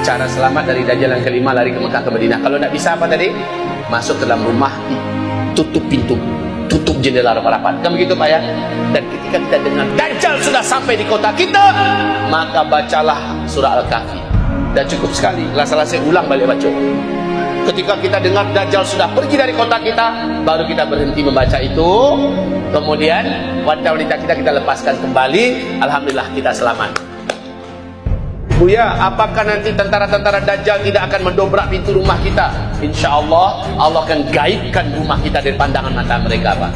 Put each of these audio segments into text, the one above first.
Cara selamat dari Dajjal yang kelima, lari ke Mekah ke Madinah. Kalau tidak bisa apa tadi? Masuk ke dalam rumah, tutup pintu, tutup jendela rapat-rapat. Kan begitu Pak ya? Dan ketika kita dengar Dajjal sudah sampai di kota kita, maka bacalah surah Al-Kahfi. Dan cukup sekali. Salah saya ulang balik baca. Ketika kita dengar Dajjal sudah pergi dari kota kita, baru kita berhenti membaca itu. Kemudian wanita-wanita kita lepaskan kembali. Alhamdulillah kita selamat. Buya, apakah nanti tentara-tentara Dajjal tidak akan mendobrak pintu rumah kita? Insya Allah, Allah akan gaibkan rumah kita dari pandangan mata mereka, Pak.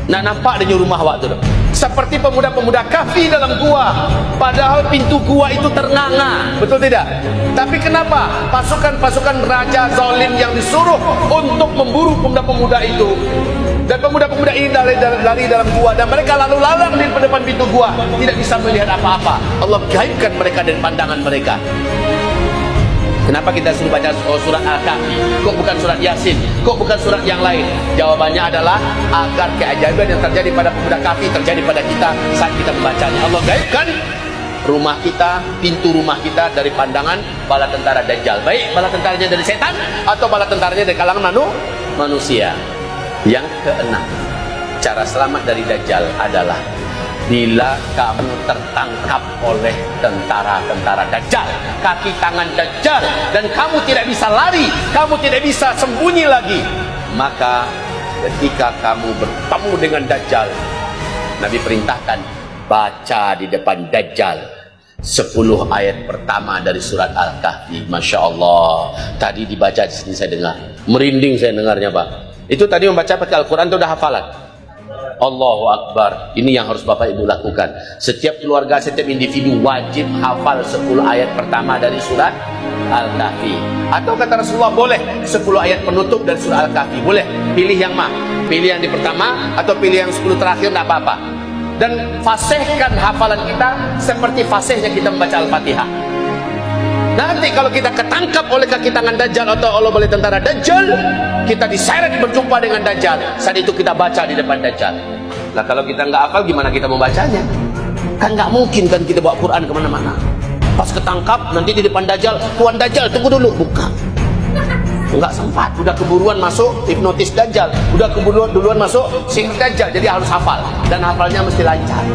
Nak nampak dia rumah waktu tu. Seperti pemuda-pemuda Kahfi dalam gua. Padahal pintu gua itu ternganga. Betul tidak? Tapi kenapa pasukan-pasukan raja zalim yang disuruh untuk memburu pemuda-pemuda itu, dan pemuda-pemuda ini lari dalam gua, dan mereka lalu lalang di depan pintu gua, tidak bisa melihat apa-apa. Allah gaibkan mereka dari pandangan mereka. Kenapa kita suruh baca surat Al-Kahfi? Kok bukan surat Yasin? Kok bukan surat yang lain? Jawabannya adalah agar keajaiban yang terjadi pada pemuda Kahfi terjadi pada kita saat kita membacanya. Allah gaibkan rumah kita, pintu rumah kita dari pandangan bala tentara Dajjal. Baik bala tentaranya dari setan atau bala tentaranya dari kalangan manusia. Yang keenam, cara selamat dari Dajjal adalah bila kamu tertangkap oleh tentara-tentara Dajjal, kaki tangan Dajjal, dan kamu tidak bisa lari, kamu tidak bisa sembunyi lagi, maka ketika kamu bertemu dengan Dajjal, Nabi perintahkan baca di depan Dajjal 10 ayat pertama dari surat Al-Kahfi. Masya Allah, tadi dibaca di sini saya dengar, merinding saya dengarnya Pak. Itu tadi membaca pakai Al-Quran itu udah hafalan. Allahu Akbar. Ini yang harus Bapak Ibu lakukan. Setiap keluarga, setiap individu wajib hafal 10 ayat pertama dari surat Al-Kahfi. Atau kata Rasulullah, boleh 10 ayat penutup dari surat Al-Kahfi. Boleh, pilih yang mana? Pilih yang di pertama atau pilih yang 10 terakhir, tidak apa-apa. Dan fasihkan hafalan kita seperti fasihnya kita membaca Al-Fatihah. Nanti kalau kita ketangkap oleh kaki tangan Dajjal atau oleh tentara Dajjal, kita diseret berjumpa dengan Dajjal, saat itu kita baca di depan Dajjal. Nah kalau kita nggak hafal, gimana kita membacanya? Kan nggak mungkin kan kita bawa Quran kemana-mana. Pas ketangkap, nanti di depan Dajjal, Tuan Dajjal tunggu dulu, buka. Nggak sempat, udah keburuan masuk hipnotis Dajjal, udah keburuan duluan masuk sihir Dajjal, jadi harus hafal. Dan hafalnya mesti lancar.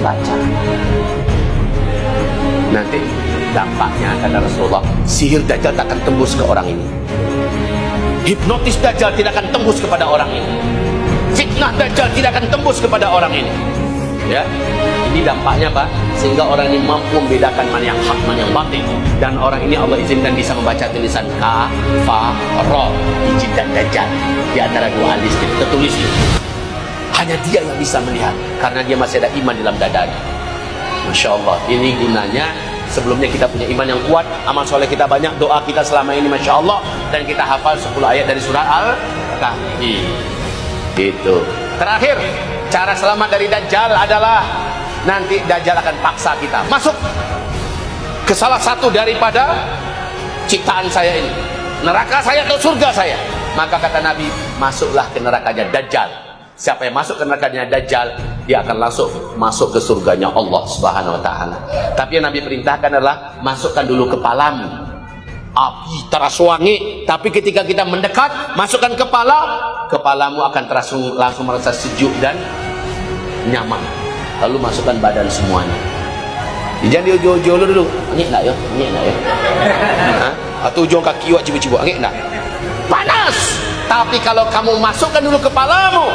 Lancar. Nanti dampaknya kata Rasulullah, sihir Dajjal tak akan tembus ke orang ini, hipnotis Dajjal tidak akan tembus kepada orang ini, fitnah Dajjal tidak akan tembus kepada orang ini. Ya, ini dampaknya Pak, sehingga orang ini mampu membedakan mana yang hak, mana yang batil. Dan orang ini Allah izinkan bisa membaca tulisan Ka, Fa, Ro di jidat Dajjal, di antara dua alis tertulis itu. Hanya dia yang bisa melihat, karena dia masih ada iman dalam dadanya. Masya Allah, ini gunanya. Sebelumnya kita punya iman yang kuat, amal soleh kita banyak, doa kita selama ini Masya Allah, dan kita hafal 10 ayat dari surah Al-Kahfi. Gitu. Terakhir, cara selamat dari Dajjal adalah nanti Dajjal akan paksa kita masuk ke salah satu daripada ciptaan saya ini, neraka saya atau surga saya. Maka kata Nabi, masuklah ke nerakanya Dajjal. Siapa yang masuk ke nerakanya Dajjal, dia akan langsung masuk ke surganya Allah Subhanahu wa ta'ala. Tapi yang Nabi perintahkan adalah masukkan dulu kepalamu, api teras wangi. Tapi ketika kita mendekat, masukkan kepalamu akan langsung merasa sejuk dan nyaman. Lalu masukkan badan semuanya. Jangan di ujung-ujung dulu. Angin nak ya? Angin nak ya? Atau ujung kaki awak cibu-cibu. Angin nak? Panas! Tapi kalau kamu masukkan dulu kepalamu,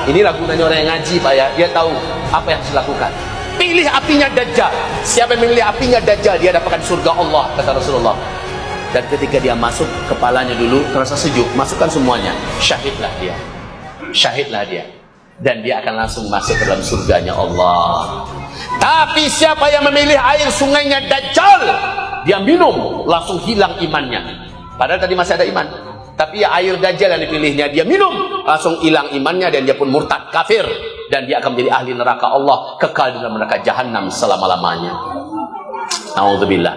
inilah gunanya orang yang ngaji Pak ya, dia tahu apa yang harus dilakukan. Pilih apinya Dajjal. Siapa yang memilih apinya Dajjal, dia dapatkan surga Allah, kata Rasulullah. Dan ketika dia masuk, kepalanya dulu terasa sejuk, masukkan semuanya, syahidlah dia. Syahidlah dia. Dan dia akan langsung masuk ke dalam surganya Allah. Tapi siapa yang memilih air sungainya Dajjal, dia minum, langsung hilang imannya. Padahal tadi masih ada iman. Tapi ya air Dajjal yang dipilihnya, dia minum, langsung hilang imannya, dan dia pun murtad, kafir. Dan dia akan menjadi ahli neraka Allah, kekal di dalam neraka Jahannam selama-lamanya. Nauzubillah.